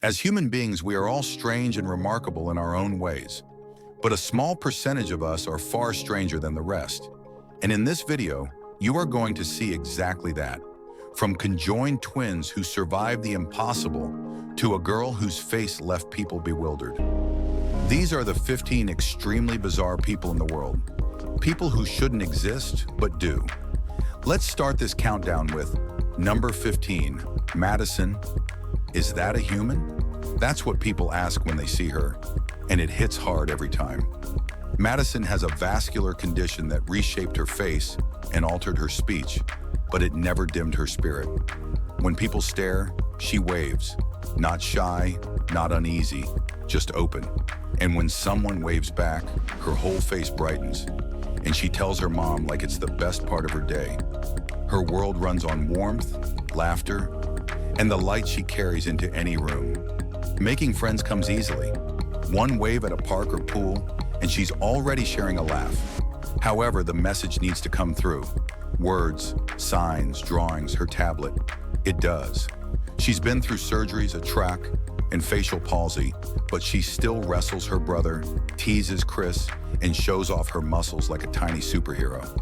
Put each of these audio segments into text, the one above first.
As human beings, we are all strange and remarkable in our own ways, but a small percentage of us are far stranger than the rest. And in this video, you are going to see exactly that. From conjoined twins who survived the impossible to a girl whose face left people bewildered. These are the 15 extremely bizarre people in the world. People who shouldn't exist, but do. Let's start this countdown with number 15, Madison. Is that a human? That's what people ask when they see her, and it hits hard every time. Madison has a vascular condition that reshaped her face and altered her speech, but it never dimmed her spirit. When people stare, she waves. Not shy, not uneasy, just open. And when someone waves back, her whole face brightens, and she tells her mom like it's the best part of her day. Her world runs on warmth, laughter, and the light she carries into any room. Making friends comes easily. One wave at a park or pool, and she's already sharing a laugh. However, the message needs to come through. Words, signs, drawings, her tablet. It does. She's been through surgeries, a track, and facial palsy, but she still wrestles her brother, teases Chris, and shows off her muscles like a tiny superhero.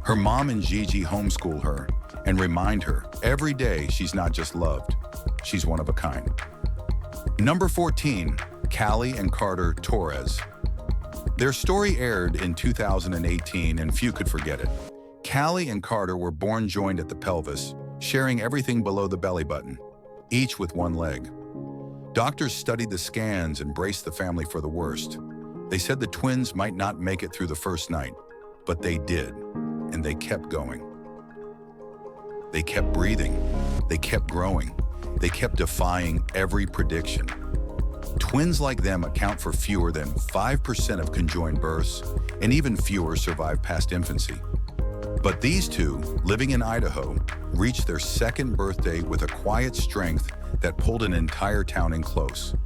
Her mom and Gigi homeschool her and remind her every day she's not just loved, she's one of a kind. Number 14, Callie and Carter Torres. Their story aired in 2018 and few could forget it. Callie and Carter were born joined at the pelvis, sharing everything below the belly button, each with one leg. Doctors studied the scans and braced the family for the worst. They said the twins might not make it through the first night, but they did, and they kept going. They kept breathing, they kept growing, they kept defying every prediction. Twins like them account for fewer than 5% of conjoined births, and even fewer survive past infancy. But these two, living in Idaho, reached their second birthday with a quiet strength that pulled an entire town in close.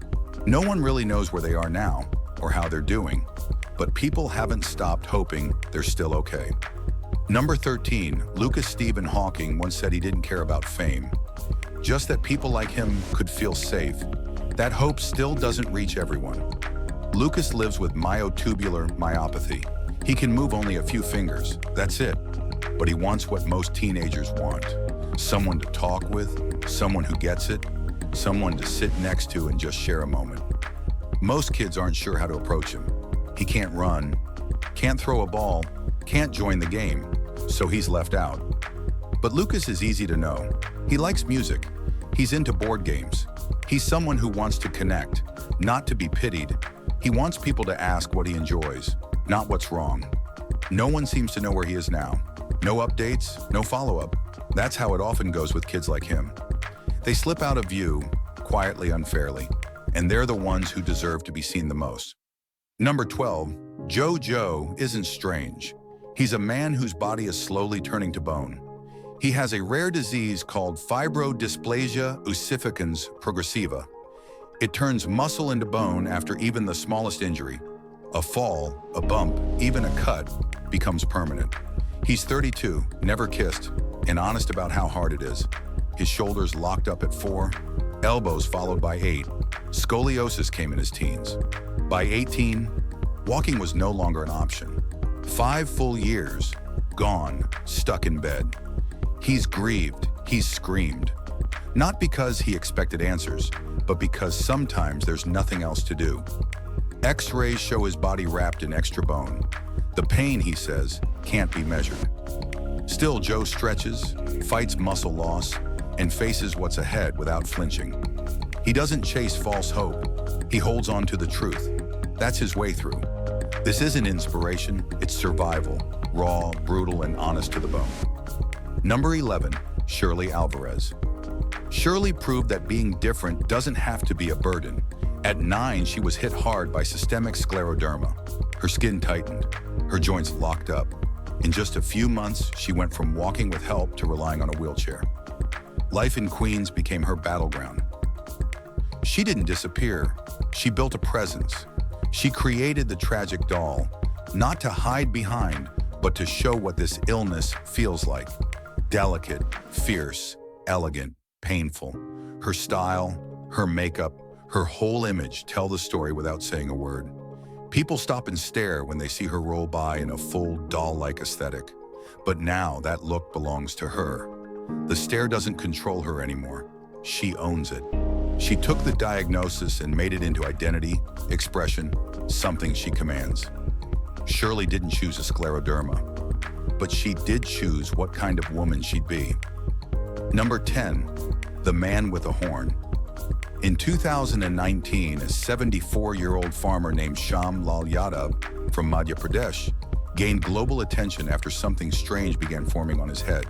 No one really knows where they are now or how they're doing, but people haven't stopped hoping they're still okay. Number 13, Lucas Stephen Hawking once said he didn't care about fame, just that people like him could feel safe. That hope still doesn't reach everyone. Lucas lives with myotubular myopathy. He can move only a few fingers, that's it. But he wants what most teenagers want. Someone to talk with, someone who gets it, someone to sit next to and just share a moment. Most kids aren't sure how to approach him. He can't run, can't throw a ball, can't join the game, so he's left out. But Lucas is easy to know. He likes music. He's into board games. He's someone who wants to connect, not to be pitied. He wants people to ask what he enjoys, not what's wrong. No one seems to know where he is now. No updates, no follow-up. That's how it often goes with kids like him. They slip out of view, quietly, unfairly, and they're the ones who deserve to be seen the most. Number 12, Jojo isn't strange. He's a man whose body is slowly turning to bone. He has a rare disease called fibrodysplasia ossificans progressiva. It turns muscle into bone after even the smallest injury. A fall, a bump, even a cut becomes permanent. He's 32, never kissed, and honest about how hard it is. His shoulders locked up at 4, elbows followed by 8. Scoliosis came in his teens. By 18, walking was no longer an option. 5 full years, gone, stuck in bed. He's grieved, he's screamed. Not because he expected answers, but because sometimes there's nothing else to do. X-rays show his body wrapped in extra bone. The pain, he says, can't be measured. Still, Joe stretches, fights muscle loss, and faces what's ahead without flinching. He doesn't chase false hope. He holds on to the truth. That's his way through. This isn't inspiration, it's survival, raw, brutal, and honest to the bone. Number 11, Shirley Alvarez. Shirley proved that being different doesn't have to be a burden. At 9, she was hit hard by systemic scleroderma. Her skin tightened, her joints locked up. In just a few months, she went from walking with help to relying on a wheelchair. Life in Queens became her battleground. She didn't disappear. She built a presence. She created the tragic doll, not to hide behind, but to show what this illness feels like. Delicate, fierce, elegant, painful. Her style, her makeup, her whole image tell the story without saying a word. People stop and stare when they see her roll by in a full doll-like aesthetic. But now that look belongs to her. The stare doesn't control her anymore. She owns it. She took the diagnosis and made it into identity, expression, something she commands. Shirley didn't choose a scleroderma, but she did choose what kind of woman she'd be. Number 10, the man with a horn. In 2019, a 74-year-old farmer named Sham Lal Yadav from Madhya Pradesh gained global attention after something strange began forming on his head.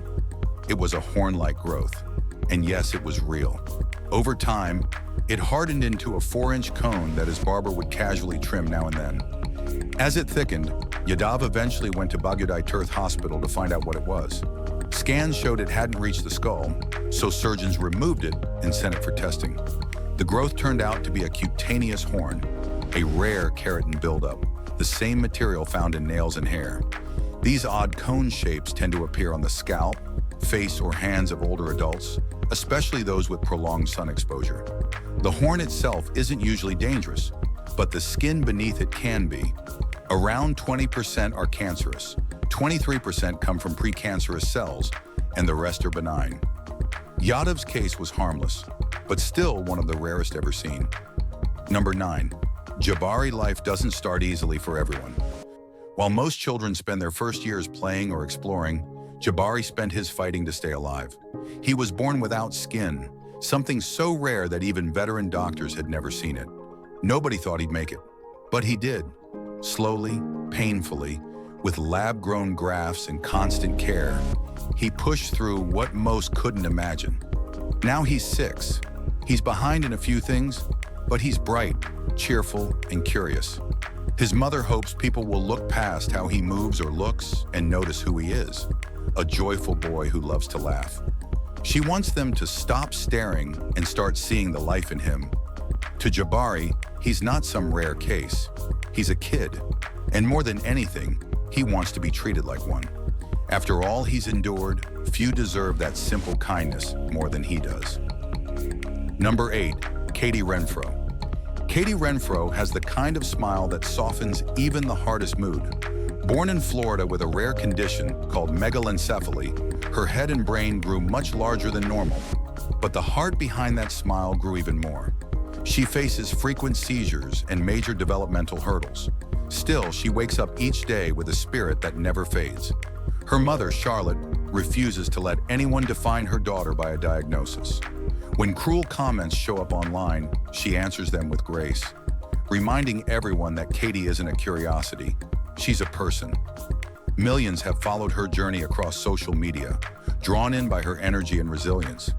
It was a horn-like growth, and yes, it was real. Over time, it hardened into a 4-inch cone that his barber would casually trim now and then. As it thickened, Yadav eventually went to Bagyodai Tirth Hospital to find out what it was. Scans showed it hadn't reached the skull, so surgeons removed it and sent it for testing. The growth turned out to be a cutaneous horn, a rare keratin buildup, the same material found in nails and hair. These odd cone shapes tend to appear on the scalp, face, or hands of older adults, especially those with prolonged sun exposure. The horn itself isn't usually dangerous, but the skin beneath it can be. Around 20% are cancerous, 23% come from precancerous cells, and the rest are benign. Yadav's case was harmless, but still one of the rarest ever seen. Number 9, Jabari life doesn't start easily for everyone. While most children spend their first years playing or exploring, Jabari spent his fighting to stay alive. He was born without skin, something so rare that even veteran doctors had never seen it. Nobody thought he'd make it, but he did. Slowly, painfully, with lab-grown grafts and constant care, he pushed through what most couldn't imagine. Now he's 6. He's behind in a few things, but he's bright, cheerful, and curious. His mother hopes people will look past how he moves or looks and notice who he is, a joyful boy who loves to laugh. She wants them to stop staring and start seeing the life in him. To Jabari, he's not some rare case. He's a kid, and more than anything, he wants to be treated like one. After all he's endured, few deserve that simple kindness more than he does. Number 8, Callie Renfro. Callie Renfro has the kind of smile that softens even the hardest mood. Born in Florida with a rare condition called megalencephaly, her head and brain grew much larger than normal, but the heart behind that smile grew even more. She faces frequent seizures and major developmental hurdles. Still, she wakes up each day with a spirit that never fades. Her mother, Charlotte, refuses to let anyone define her daughter by a diagnosis. When cruel comments show up online, she answers them with grace, reminding everyone that Katie isn't a curiosity, she's a person. Millions have followed her journey across social media, drawn in by her energy and resilience.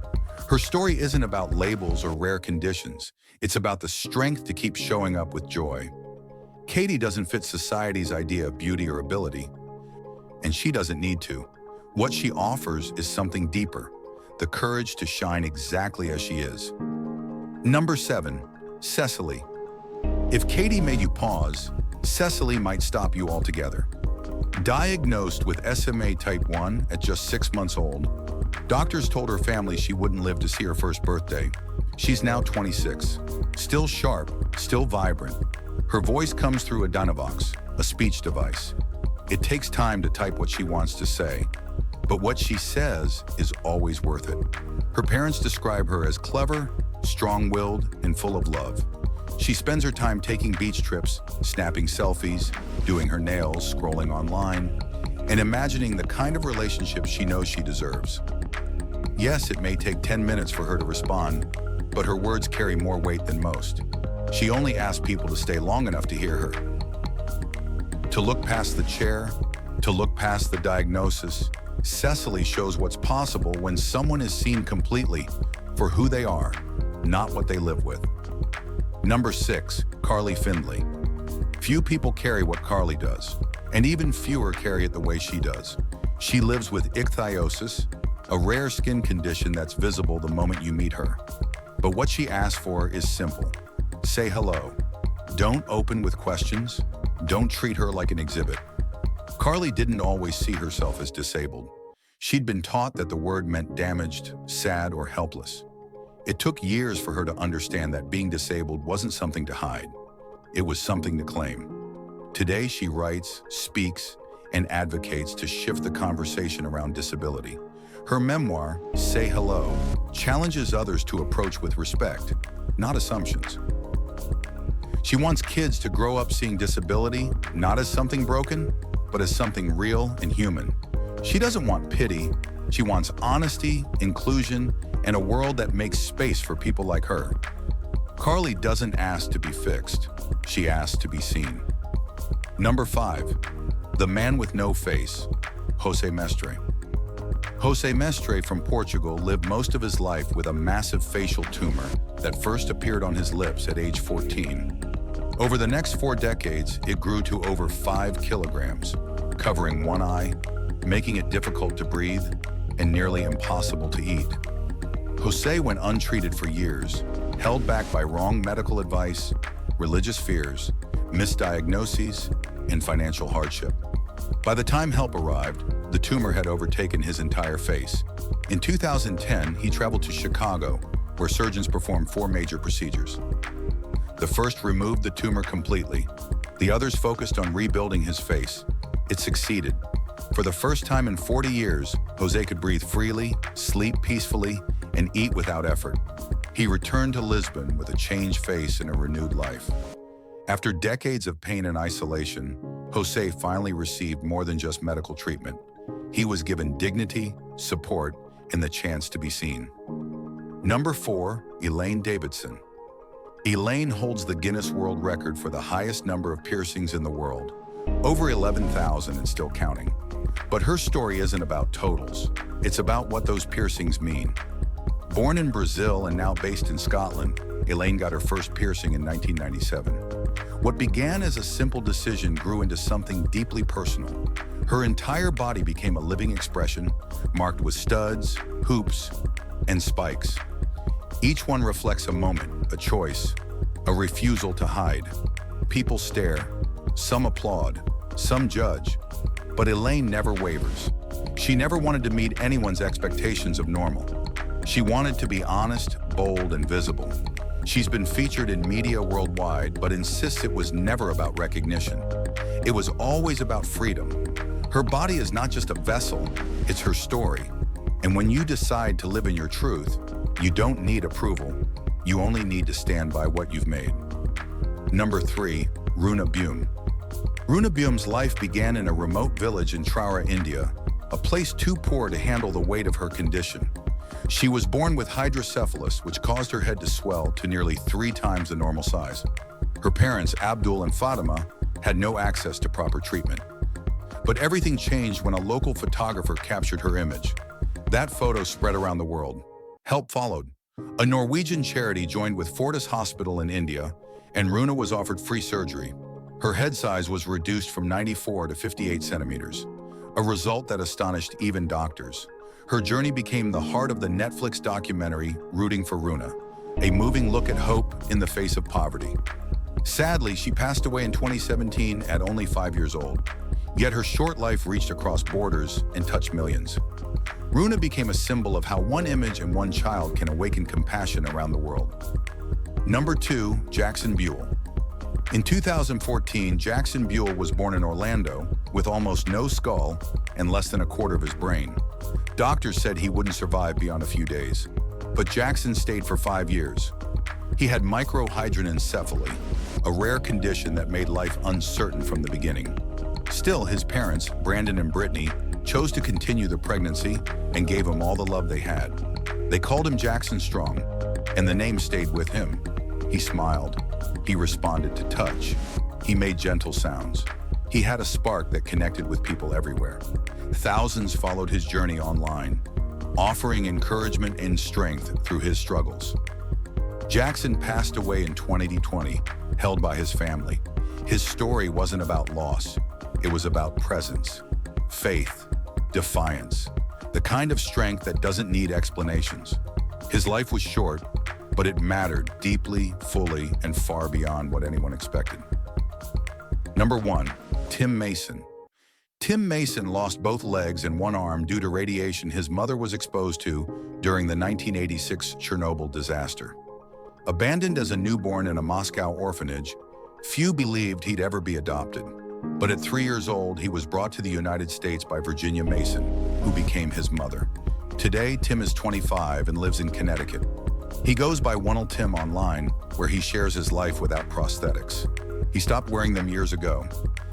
Her story isn't about labels or rare conditions, it's about the strength to keep showing up with joy. Katie doesn't fit society's idea of beauty or ability, and she doesn't need to. What she offers is something deeper, the courage to shine exactly as she is. Number 7, Cesily. If Katie made you pause, Cesily might stop you altogether. Diagnosed with SMA type 1 at just 6 months old, doctors told her family she wouldn't live to see her first birthday. She's now 26, still sharp, still vibrant. Her voice comes through a Dynavox, a speech device. It takes time to type what she wants to say, but what she says is always worth it. Her parents describe her as clever, strong-willed, and full of love. She spends her time taking beach trips, snapping selfies, doing her nails, scrolling online, and imagining the kind of relationship she knows she deserves. Yes, it may take 10 minutes for her to respond, but her words carry more weight than most. She only asks people to stay long enough to hear her. To look past the chair, to look past the diagnosis, Cesily shows what's possible when someone is seen completely for who they are, not what they live with. Number 6, Carly Findlay. Few people carry what Carly does, and even fewer carry it the way she does. She lives with ichthyosis, a rare skin condition that's visible the moment you meet her. But what she asks for is simple. Say hello. Don't open with questions. Don't treat her like an exhibit. Carly didn't always see herself as disabled. She'd been taught that the word meant damaged, sad, or helpless. It took years for her to understand that being disabled wasn't something to hide. It was something to claim. Today, she writes, speaks, and advocates to shift the conversation around disability. Her memoir, Say Hello, challenges others to approach with respect, not assumptions. She wants kids to grow up seeing disability not as something broken, but as something real and human. She doesn't want pity. She wants honesty, inclusion, and a world that makes space for people like her. Carly doesn't ask to be fixed. She asks to be seen. Number 5, the man with no face, Jose Mestre. Jose Mestre from Portugal lived most of his life with a massive facial tumor that first appeared on his lips at age 14. Over the next 4 decades, it grew to over 5 kilograms, covering one eye, making it difficult to breathe and nearly impossible to eat. Jose went untreated for years, held back by wrong medical advice, religious fears, misdiagnoses, and financial hardship. By the time help arrived, the tumor had overtaken his entire face. In 2010, he traveled to Chicago, where surgeons performed 4 major procedures. The first removed the tumor completely. The others focused on rebuilding his face. It succeeded. For the first time in 40 years, Jose could breathe freely, sleep peacefully, and eat without effort. He returned to Lisbon with a changed face and a renewed life. After decades of pain and isolation, Jose finally received more than just medical treatment. He was given dignity, support, and the chance to be seen. Number 4, Elaine Davidson. Elaine holds the Guinness World Record for the highest number of piercings in the world, over 11,000 and still counting. But her story isn't about totals. It's about what those piercings mean. Born in Brazil and now based in Scotland, Elaine got her first piercing in 1997. What began as a simple decision grew into something deeply personal. Her entire body became a living expression, marked with studs, hoops, and spikes. Each one reflects a moment, a choice, a refusal to hide. People stare, some applaud, some judge, but Elaine never wavers. She never wanted to meet anyone's expectations of normal. She wanted to be honest, bold, and visible. She's been featured in media worldwide, but insists it was never about recognition. It was always about freedom. Her body is not just a vessel, it's her story. And when you decide to live in your truth, you don't need approval. You only need to stand by what you've made. Number 3, Runa Begum. Runa Begum's life began in a remote village in Traura, India, a place too poor to handle the weight of her condition. She was born with hydrocephalus, which caused her head to swell to nearly 3 times the normal size. Her parents, Abdul and Fatima, had no access to proper treatment. But everything changed when a local photographer captured her image. That photo spread around the world. Help followed. A Norwegian charity joined with Fortis Hospital in India, and Runa was offered free surgery. Her head size was reduced from 94 to 58 centimeters, a result that astonished even doctors. Her journey became the heart of the Netflix documentary Rooting for Runa, a moving look at hope in the face of poverty. Sadly, she passed away in 2017 at only 5 years old, yet her short life reached across borders and touched millions. Runa became a symbol of how one image and one child can awaken compassion around the world. Number 2, Jackson Buell. In 2014, Jackson Buell was born in Orlando with almost no skull and less than a quarter of his brain. Doctors said he wouldn't survive beyond a few days, but Jackson stayed for 5 years. He had microhydranencephaly, a rare condition that made life uncertain from the beginning. Still, his parents, Brandon and Brittany, chose to continue the pregnancy and gave him all the love they had. They called him Jackson Strong, and the name stayed with him. He smiled. He responded to touch. He made gentle sounds. He had a spark that connected with people everywhere. Thousands followed his journey online, offering encouragement and strength through his struggles. Jackson passed away in 2020, held by his family. His story wasn't about loss. It was about presence, faith, defiance, the kind of strength that doesn't need explanations. His life was short, but it mattered deeply, fully, and far beyond what anyone expected. Number 1, Tim Mason. Tim Mason lost both legs and one arm due to radiation his mother was exposed to during the 1986 Chernobyl disaster. Abandoned as a newborn in a Moscow orphanage, few believed he'd ever be adopted. But at 3 years old, he was brought to the United States by Virginia Mason, who became his mother. Today, Tim is 25 and lives in Connecticut. He goes by Wunnel Tim online, where he shares his life without prosthetics. He stopped wearing them years ago.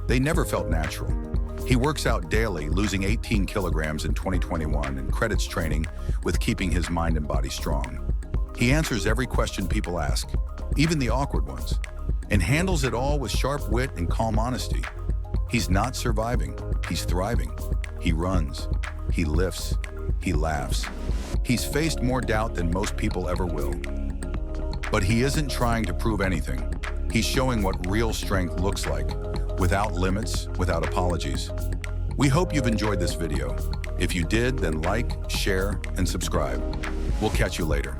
They never felt natural. He works out daily, losing 18 kilograms in 2021, and credits training with keeping his mind and body strong. He answers every question people ask, even the awkward ones, and handles it all with sharp wit and calm honesty. He's not surviving, he's thriving. He runs, he lifts, he laughs. He's faced more doubt than most people ever will. But he isn't trying to prove anything. He's showing what real strength looks like, without limits, without apologies. We hope you've enjoyed this video. If you did, then like, share, and subscribe. We'll catch you later.